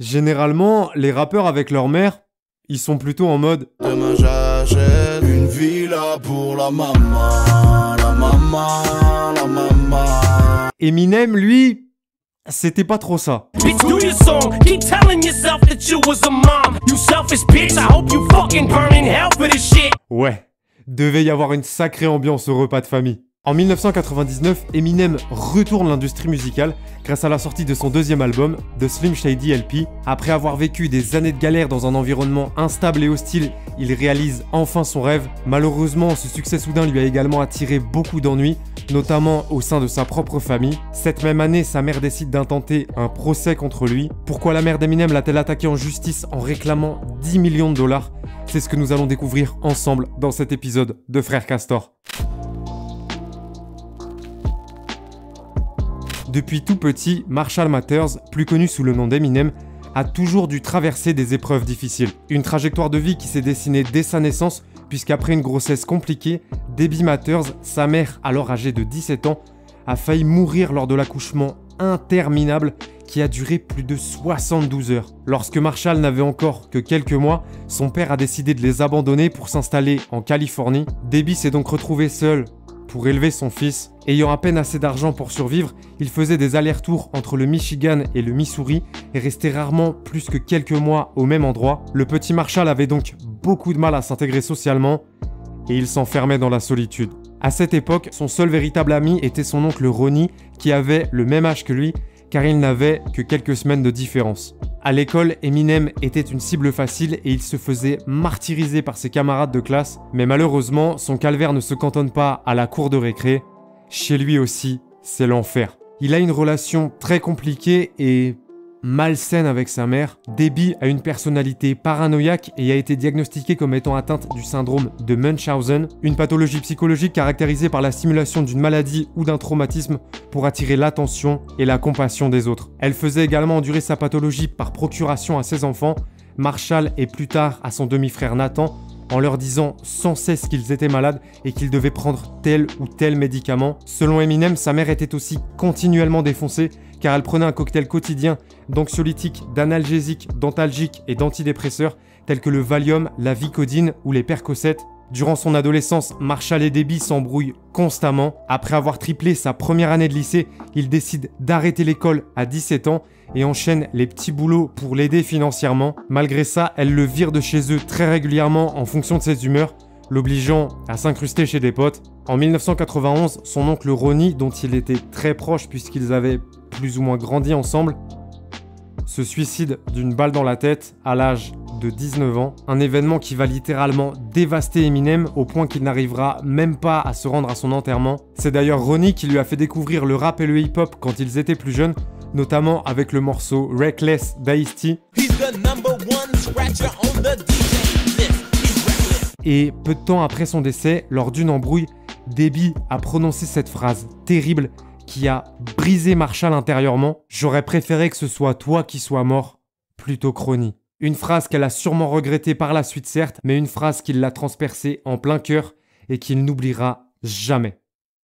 Généralement, les rappeurs avec leur mère, ils sont plutôt en mode demain j'achète une villa pour la maman, la maman, la maman. Eminem, lui, c'était pas trop ça. Bitch, do your song. Keep telling yourself that you was a mom. You selfish bitch. I hope you fucking burn in hell for this shit. Ouais, devait y avoir une sacrée ambiance au repas de famille. En 1999, Eminem retourne l'industrie musicale grâce à la sortie de son deuxième album, The Slim Shady LP. Après avoir vécu des années de galère dans un environnement instable et hostile, il réalise enfin son rêve. Malheureusement, ce succès soudain lui a également attiré beaucoup d'ennuis, notamment au sein de sa propre famille. Cette même année, sa mère décide d'intenter un procès contre lui. Pourquoi la mère d'Eminem l'a-t-elle attaqué en justice en réclamant 10 millions de dollars? C'est ce que nous allons découvrir ensemble dans cet épisode de Frères Castor. Depuis tout petit, Marshall Mathers, plus connu sous le nom d'Eminem, a toujours dû traverser des épreuves difficiles. Une trajectoire de vie qui s'est dessinée dès sa naissance, puisqu'après une grossesse compliquée, Debbie Mathers, sa mère alors âgée de 17 ans, a failli mourir lors de l'accouchement interminable qui a duré plus de 72 heures. Lorsque Marshall n'avait encore que quelques mois, son père a décidé de les abandonner pour s'installer en Californie. Debbie s'est donc retrouvée seule pour élever son fils. Ayant à peine assez d'argent pour survivre, il faisait des allers-retours entre le Michigan et le Missouri et restait rarement plus que quelques mois au même endroit. Le petit Marshall avait donc beaucoup de mal à s'intégrer socialement et il s'enfermait dans la solitude. À cette époque, son seul véritable ami était son oncle Ronnie qui avait le même âge que lui car il n'avait que quelques semaines de différence. À l'école, Eminem était une cible facile et il se faisait martyriser par ses camarades de classe, mais malheureusement, son calvaire ne se cantonne pas à la cour de récré. Chez lui aussi, c'est l'enfer. Il a une relation très compliquée et malsaine avec sa mère. Debbie a une personnalité paranoïaque et a été diagnostiquée comme étant atteinte du syndrome de Munchausen, une pathologie psychologique caractérisée par la stimulation d'une maladie ou d'un traumatisme pour attirer l'attention et la compassion des autres. Elle faisait également endurer sa pathologie par procuration à ses enfants, Marshall et plus tard à son demi-frère Nathan, en leur disant sans cesse qu'ils étaient malades et qu'ils devaient prendre tel ou tel médicament. Selon Eminem, sa mère était aussi continuellement défoncée car elle prenait un cocktail quotidien d'anxiolytiques, d'analgésiques, d'antalgiques et d'antidépresseurs tels que le Valium, la Vicodine ou les Percocet. Durant son adolescence, Marshall et Debbie s'embrouillent constamment. Après avoir triplé sa première année de lycée, il décide d'arrêter l'école à 17 ans et enchaîne les petits boulots pour l'aider financièrement. Malgré ça, elle le vire de chez eux très régulièrement en fonction de ses humeurs, l'obligeant à s'incruster chez des potes. En 1991, son oncle Ronnie, dont il était très proche puisqu'ils avaient plus ou moins grandi ensemble, se suicide d'une balle dans la tête à l'âge de 19 ans. Un événement qui va littéralement dévaster Eminem au point qu'il n'arrivera même pas à se rendre à son enterrement. C'est d'ailleurs Ronnie qui lui a fait découvrir le rap et le hip-hop quand ils étaient plus jeunes, notamment avec le morceau Reckless d'Ice-T. Et peu de temps après son décès, lors d'une embrouille, Debbie a prononcé cette phrase terrible qui a brisé Marshall intérieurement. « J'aurais préféré que ce soit toi qui sois mort, plutôt que Ronnie. » Une phrase qu'elle a sûrement regrettée par la suite certes, mais une phrase qui l'a transpercée en plein cœur et qu'il n'oubliera jamais.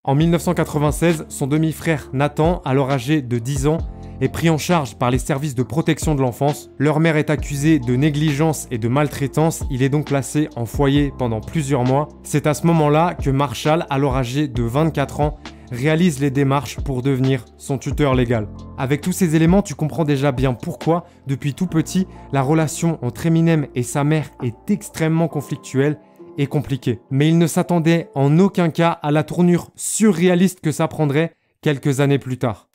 En 1996, son demi-frère Nathan, alors âgé de 10 ans, est pris en charge par les services de protection de l'enfance. Leur mère est accusée de négligence et de maltraitance. Il est donc placé en foyer pendant plusieurs mois. C'est à ce moment-là que Marshall, alors âgé de 24 ans, réalise les démarches pour devenir son tuteur légal. Avec tous ces éléments, tu comprends déjà bien pourquoi, depuis tout petit, la relation entre Eminem et sa mère est extrêmement conflictuelle et compliquée. Mais il ne s'attendait en aucun cas à la tournure surréaliste que ça prendrait quelques années plus tard.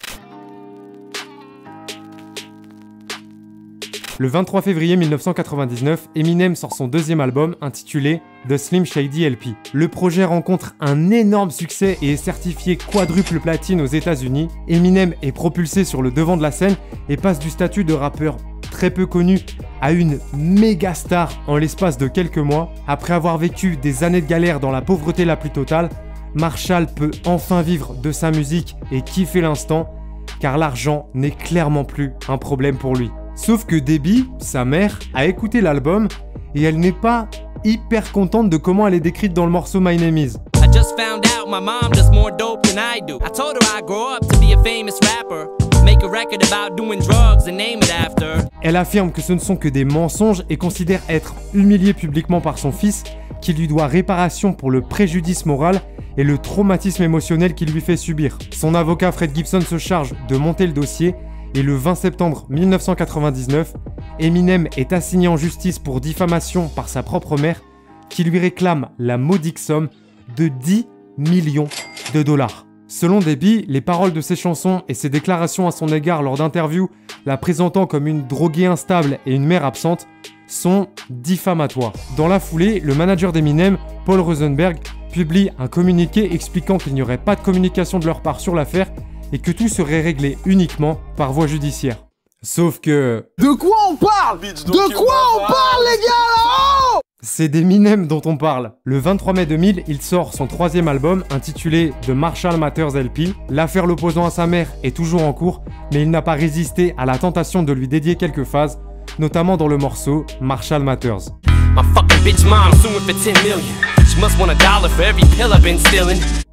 Le 23 février 1999, Eminem sort son deuxième album intitulé The Slim Shady LP. Le projet rencontre un énorme succès et est certifié quadruple platine aux États-Unis. Eminem est propulsé sur le devant de la scène et passe du statut de rappeur très peu connu à une méga star en l'espace de quelques mois. Après avoir vécu des années de galère dans la pauvreté la plus totale, Marshall peut enfin vivre de sa musique et kiffer l'instant, car l'argent n'est clairement plus un problème pour lui. Sauf que Debbie, sa mère, a écouté l'album et elle n'est pas hyper contente de comment elle est décrite dans le morceau My Name Is. I just found out out my mom does more dope than I do. I told her I'd grow up to be a famous rapper. Make a record about doing drugs and name it after. Elle affirme que ce ne sont que des mensonges et considère être humiliée publiquement par son fils, qui lui doit réparation pour le préjudice moral et le traumatisme émotionnel qu'il lui fait subir. Son avocat Fred Gibson se charge de monter le dossier et le 20 septembre 1999, Eminem est assigné en justice pour diffamation par sa propre mère, qui lui réclame la modique somme de 10 millions de dollars. Selon Debbie, les paroles de ses chansons et ses déclarations à son égard lors d'interviews la présentant comme une droguée instable et une mère absente sont diffamatoires. Dans la foulée, le manager d'Eminem, Paul Rosenberg, publie un communiqué expliquant qu'il n'y aurait pas de communication de leur part sur l'affaire et que tout serait réglé uniquement par voie judiciaire. Sauf que... De quoi on parle? De quoi on parle, les gars, là-haut? C'est d'Eminem dont on parle. Le 23 mai 2000, il sort son 3e album intitulé The Marshall Mathers LP. L'affaire l'opposant à sa mère est toujours en cours, mais il n'a pas résisté à la tentation de lui dédier quelques phases, notamment dans le morceau Marshall Mathers.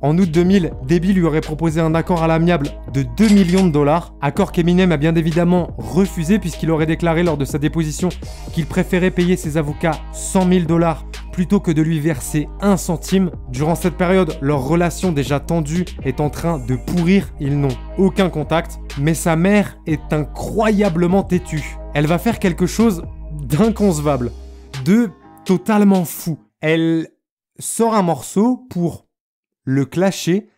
En août 2000, Debbie lui aurait proposé un accord à l'amiable de 2 millions de dollars, accord qu'Eminem a bien évidemment refusé puisqu'il aurait déclaré lors de sa déposition qu'il préférait payer ses avocats 100 000 dollars plutôt que de lui verser 1 centime. Durant cette période, leur relation déjà tendue est en train de pourrir, ils n'ont aucun contact, mais sa mère est incroyablement têtue. Elle va faire quelque chose d'inconcevable, de totalement fou. Elle sort un morceau pour le clasher,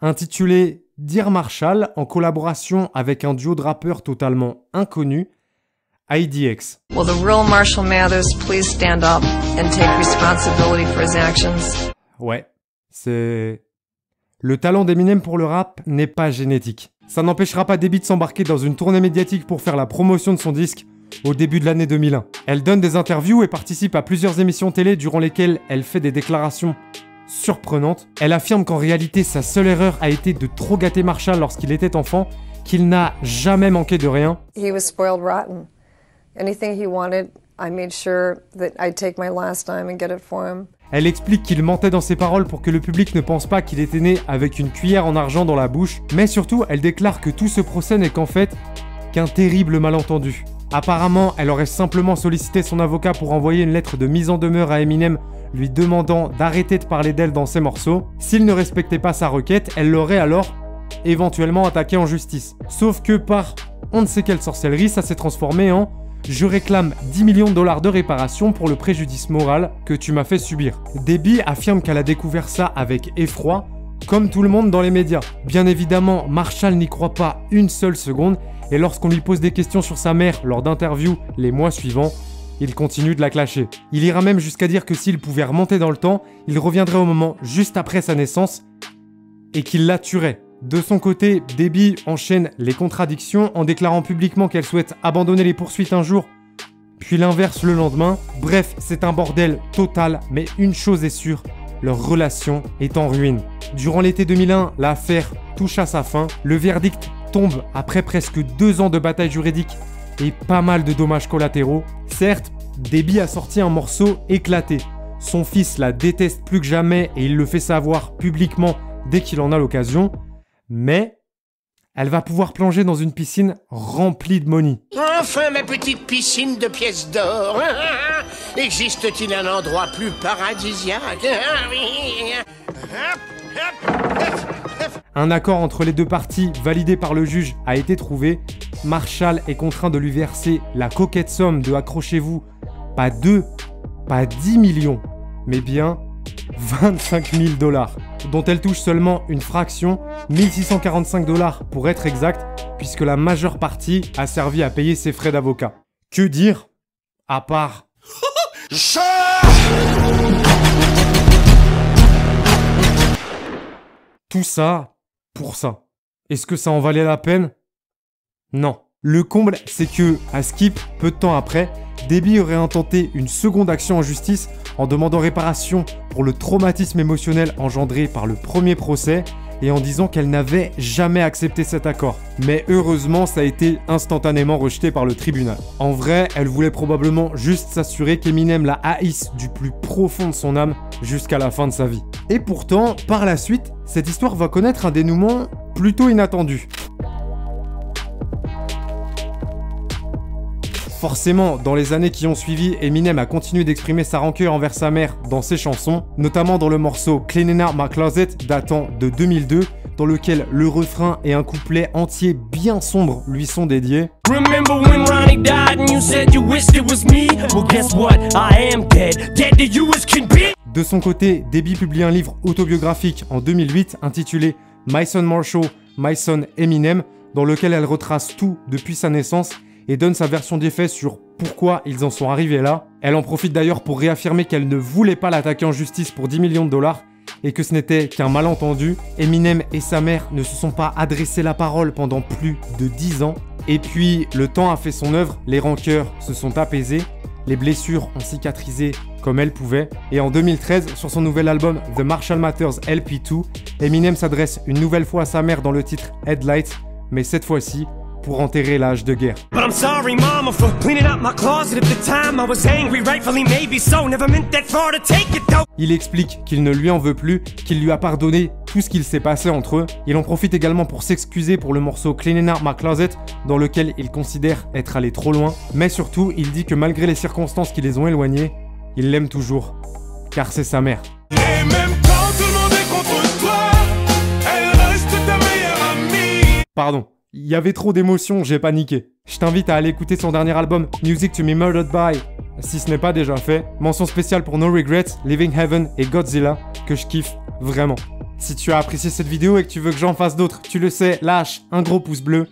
intitulé Dear Marshall, en collaboration avec un duo de rappeurs totalement inconnu, IDX. Will the real Marshall Mathers please stand up and take responsibility for his actions? Ouais, c'est... Le talent d'Eminem pour le rap n'est pas génétique. Ça n'empêchera pas Debbie de s'embarquer dans une tournée médiatique pour faire la promotion de son disque au début de l'année 2001. Elle donne des interviews et participe à plusieurs émissions télé durant lesquelles elle fait des déclarations surprenantes. Elle affirme qu'en réalité, sa seule erreur a été de trop gâter Marshall lorsqu'il était enfant, qu'il n'a jamais manqué de rien. He was spoiled rotten. Anything he wanted, I made sure that I'd take my last dime and get it for him. Elle explique qu'il mentait dans ses paroles pour que le public ne pense pas qu'il était né avec une cuillère en argent dans la bouche, mais surtout, elle déclare que tout ce procès n'est qu'en fait qu'un terrible malentendu. Apparemment, elle aurait simplement sollicité son avocat pour envoyer une lettre de mise en demeure à Eminem lui demandant d'arrêter de parler d'elle dans ses morceaux. S'il ne respectait pas sa requête, elle l'aurait alors éventuellement attaqué en justice. Sauf que par on ne sait quelle sorcellerie, ça s'est transformé en « Je réclame 10 millions de dollars de réparation pour le préjudice moral que tu m'as fait subir ». Debbie affirme qu'elle a découvert ça avec effroi, comme tout le monde dans les médias. Bien évidemment, Marshall n'y croit pas une seule seconde, et lorsqu'on lui pose des questions sur sa mère lors d'interviews les mois suivants, il continue de la clasher. Il ira même jusqu'à dire que s'il pouvait remonter dans le temps, il reviendrait au moment juste après sa naissance et qu'il la tuerait. De son côté, Debbie enchaîne les contradictions en déclarant publiquement qu'elle souhaite abandonner les poursuites un jour, puis l'inverse le lendemain. Bref, c'est un bordel total, mais une chose est sûre, leur relation est en ruine. Durant l'été 2001, l'affaire touche à sa fin. Le verdict tombe après presque 2 ans de bataille juridique et pas mal de dommages collatéraux. Certes, Debbie a sorti un morceau éclaté. Son fils la déteste plus que jamais et il le fait savoir publiquement dès qu'il en a l'occasion. Mais elle va pouvoir plonger dans une piscine remplie de money. Enfin, ma petite piscine de pièces d'or. Existe-t-il un endroit plus paradisiaque? Un accord entre les deux parties, validé par le juge, a été trouvé. Marshall est contraint de lui verser la coquette somme de, accrochez-vous, pas 2, pas 10 millions, mais bien 25 000 dollars, dont elle touche seulement une fraction, 1645 dollars pour être exact, puisque la majeure partie a servi à payer ses frais d'avocat. Que dire, à part... Tout ça pour ça. Est-ce que ça en valait la peine? Non. Le comble, c'est que, à Skip, peu de temps après, Debbie aurait intenté une seconde action en justice en demandant réparation pour le traumatisme émotionnel engendré par le premier procès et en disant qu'elle n'avait jamais accepté cet accord. Mais heureusement, ça a été instantanément rejeté par le tribunal. En vrai, elle voulait probablement juste s'assurer qu'Eminem la haïsse du plus profond de son âme jusqu'à la fin de sa vie. Et pourtant, par la suite, cette histoire va connaître un dénouement plutôt inattendu. Forcément, dans les années qui ont suivi, Eminem a continué d'exprimer sa rancœur envers sa mère dans ses chansons, notamment dans le morceau Cleaning Out My Closet datant de 2002, dans lequel le refrain et un couplet entier bien sombre lui sont dédiés. Remember when Ronnie died and you said you wished it was me? Well, guess what? I am dead. Dead to you as can be. De son côté, Debbie publie un livre autobiographique en 2008 intitulé My Son Marshall, My Son Eminem, dans lequel elle retrace tout depuis sa naissance et donne sa version des faits sur pourquoi ils en sont arrivés là. Elle en profite d'ailleurs pour réaffirmer qu'elle ne voulait pas l'attaquer en justice pour 10 millions de dollars et que ce n'était qu'un malentendu. Eminem et sa mère ne se sont pas adressé la parole pendant plus de 10 ans. Et puis, le temps a fait son œuvre, les rancœurs se sont apaisées, les blessures ont cicatrisé comme elles pouvaient. Et en 2013, sur son nouvel album The Marshall Mathers LP2, Eminem s'adresse une nouvelle fois à sa mère dans le titre Headlights, mais cette fois-ci, pour enterrer l'âge de guerre. But I'm sorry, mama, for cleaning out my closet at the time. I was angry, rightfully maybe so. Never meant that far to take it though. Il explique qu'il ne lui en veut plus, qu'il lui a pardonné tout ce qu'il s'est passé entre eux. Il en profite également pour s'excuser pour le morceau Cleaning Out My Closet, dans lequel il considère être allé trop loin. Mais surtout, il dit que malgré les circonstances qui les ont éloignés, il l'aime toujours, car c'est sa mère. Et même quand tout le monde est contre toi, elle reste ta meilleure amie. Pardon, il y avait trop d'émotions, j'ai paniqué. Je t'invite à aller écouter son dernier album, Music to Be Murdered By, si ce n'est pas déjà fait. Mention spéciale pour No Regrets, Living Heaven et Godzilla, que je kiffe vraiment. Si tu as apprécié cette vidéo et que tu veux que j'en fasse d'autres, tu le sais, lâche un gros pouce bleu.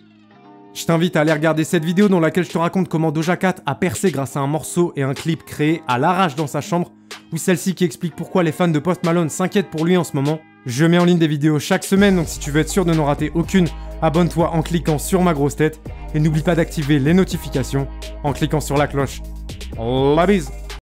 Je t'invite à aller regarder cette vidéo dans laquelle je te raconte comment Doja Cat a percé grâce à un morceau et un clip créé à l'arrache dans sa chambre, ou celle-ci qui explique pourquoi les fans de Post Malone s'inquiètent pour lui en ce moment. Je mets en ligne des vidéos chaque semaine, donc si tu veux être sûr de n'en rater aucune, abonne-toi en cliquant sur ma grosse tête et n'oublie pas d'activer les notifications en cliquant sur la cloche. La bise!